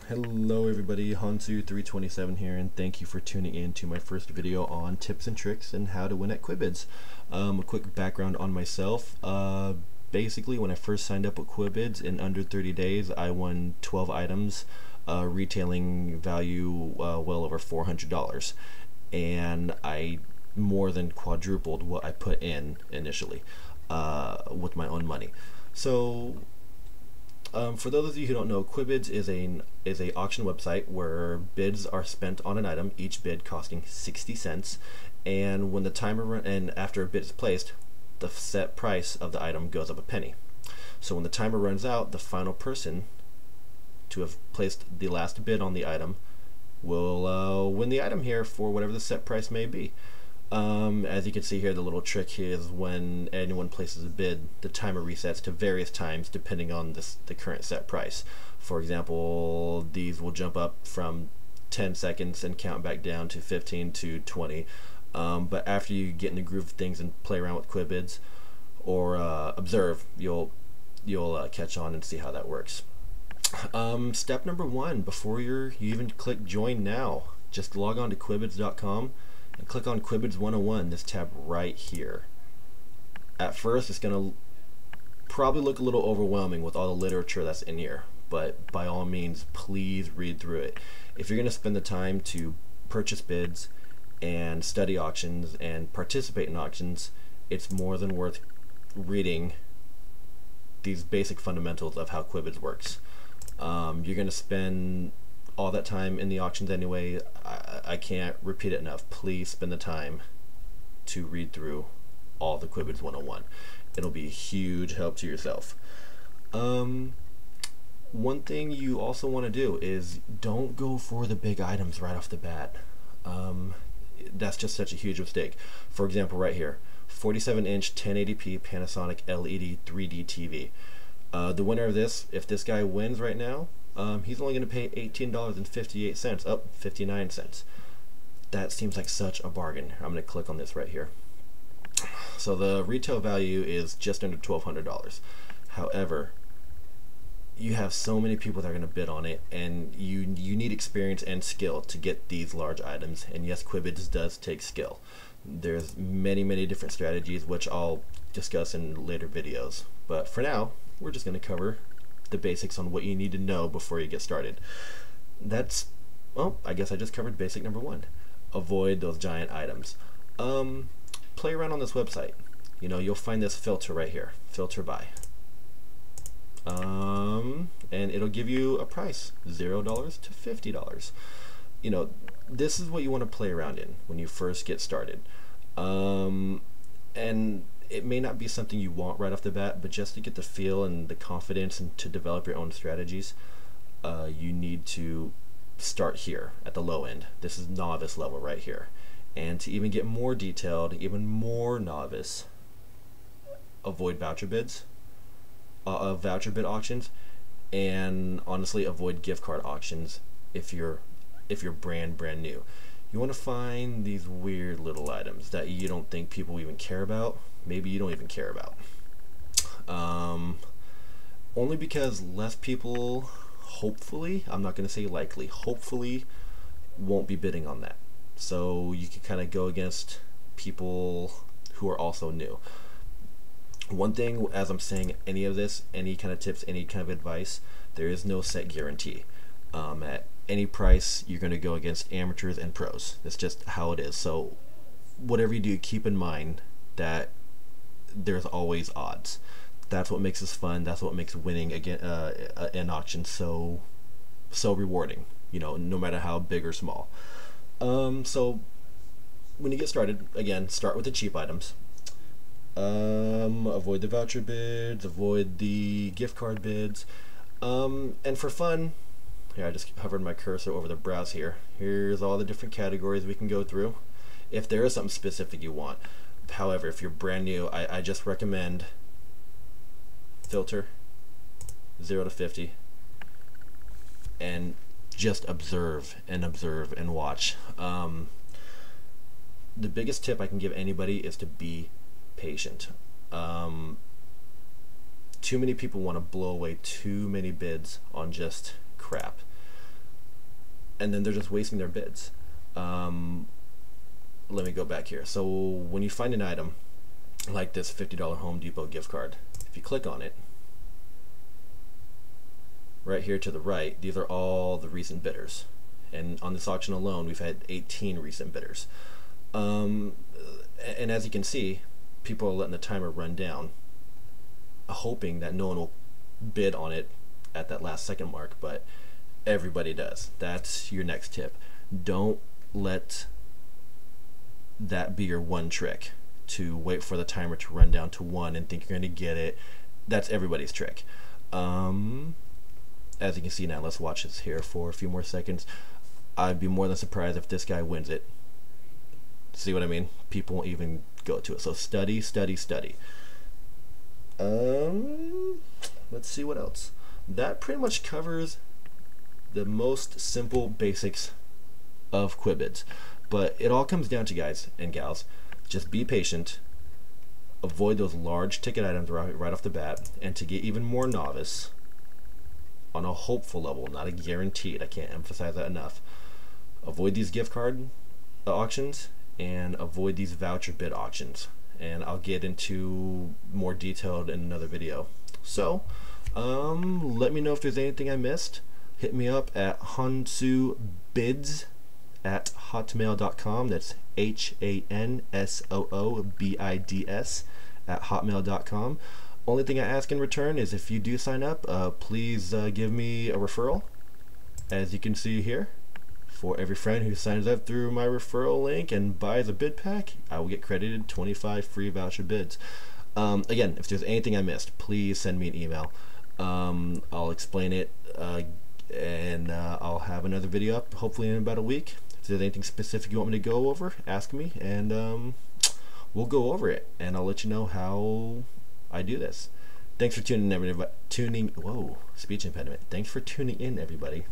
Hello everybody, Hansu327 here, and thank you for tuning in to my first video on tips and tricks and how to win at Quibids. A quick background on myself. Basically, when I first signed up with Quibids, in under 30 days I won 12 items, retailing value well over $400, and I more than quadrupled what I put in initially with my own money. So for those of you who don't know, Quibids is a auction website where bids are spent on an item, each bid costing 60 cents, and when the timer and after a bid is placed, the set price of the item goes up a penny. So when the timer runs out, the final person to have placed the last bid on the item will win the item here for whatever the set price may be. As you can see here, the little trick here is when anyone places a bid, the timer resets to various times depending on the current set price. For example, these will jump up from 10 seconds and count back down to 15 to 20. But after you get in the groove of things and play around with Quibids or observe, you'll catch on and see how that works. Step number one, before you even click join now, just log on to Quibids.com and click on Quibids 101, this tab right here. At first it's going to probably look a little overwhelming with all the literature that's in here, but by all means please read through it. If you're going to spend the time to purchase bids and study auctions and participate in auctions, it's more than worth reading these basic fundamentals of how Quibids works. You're going to spend all that time in the auctions anyway. I can't repeat it enough. Please spend the time to read through all the Quibids 101. It'll be a huge help to yourself. One thing you also want to do is don't go for the big items right off the bat. That's just such a huge mistake. For example, right here, 47-inch 1080p Panasonic LED 3D TV. The winner of this, if this guy wins right now, he's only going to pay $18.58, up 59 cents. That seems like such a bargain. I'm going to click on this right here. So the retail value is just under $1,200. However, you have so many people that are going to bid on it, and you need experience and skill to get these large items. And yes, Quibids does take skill. There's many different strategies which I'll discuss in later videos. But for now, we're just going to cover the basics on what you need to know before you get started. Well, I guess I just covered basic number one. Avoid those giant items. Play around on this website. You'll find this filter right here, filter by. And it'll give you a price, $0 to $50. This is what you want to play around in when you first get started. And it may not be something you want right off the bat, but just to get the feel and the confidence and to develop your own strategies, you need to start here at the low end. This is novice level right here. And to even get more detailed, even more novice, avoid voucher bids, voucher bid auctions, and honestly avoid gift card auctions if you're brand new. You want to find these weird little items that you don't think people even care about. Maybe you don't even care about. Only because less people, hopefully, I'm not going to say likely, hopefully won't be bidding on that. So you can kind of go against people who are also new. One thing, as I'm saying any of this, any kind of tips, any kind of advice, there is no set guarantee. At any price, you're going to go against amateurs and pros. That's just how it is. So whatever you do, keep in mind that there's always odds. That's what makes this fun. That's what makes winning again an auction so rewarding. No matter how big or small. So when you get started, again, start with the cheap items. Avoid the voucher bids. Avoid the gift card bids. And for fun, I just hovered my cursor over the browse here. Here's all the different categories we can go through, if there is something specific you want. However, if you're brand new, I just recommend filter 0 to 50 and just observe and watch. The biggest tip I can give anybody is to be patient. Too many people want to blow away too many bids on just crap. and then they're just wasting their bids. Let me go back here. So when you find an item like this $50 Home Depot gift card, if you click on it, right here to the right, these are all the recent bidders. And on this auction alone, we've had 18 recent bidders. And as you can see, people are letting the timer run down, hoping that no one will bid on it at that last second mark, but everybody does. That's your next tip. Don't let that be your one trick, to wait for the timer to run down to 1 and think you're going to get it. That's everybody's trick. As you can see now, let's watch this here for a few more seconds. I'd be more than surprised if this guy wins it. See what I mean? People won't even go to it. So study, study, study. Let's see what else. That pretty much covers the most simple basics of Quibids. But it all comes down to, guys and gals, just be patient, avoid those large ticket items right off the bat, and to get even more novice, on a hopeful level, not a guaranteed, I can't emphasize that enough, avoid these gift card auctions and avoid these voucher bid auctions, and I'll get into more detailed in another video. So let me know if there's anything I missed. Hit me up at hansoobids@hotmail.com. That's HANSOOBIDS @hotmail.com. Only thing I ask in return is, if you do sign up, please give me a referral. As you can see here, for every friend who signs up through my referral link and buys a bid pack, I will get credited 25 free voucher bids. Again, if there's anything I missed, please send me an email. I'll explain it, and I'll have another video up hopefully in about a week. If there's anything specific you want me to go over, ask me, and we'll go over it, and I'll let you know how I do this. Thanks for tuning in, everybody. Whoa, speech impediment. Thanks for tuning in, everybody.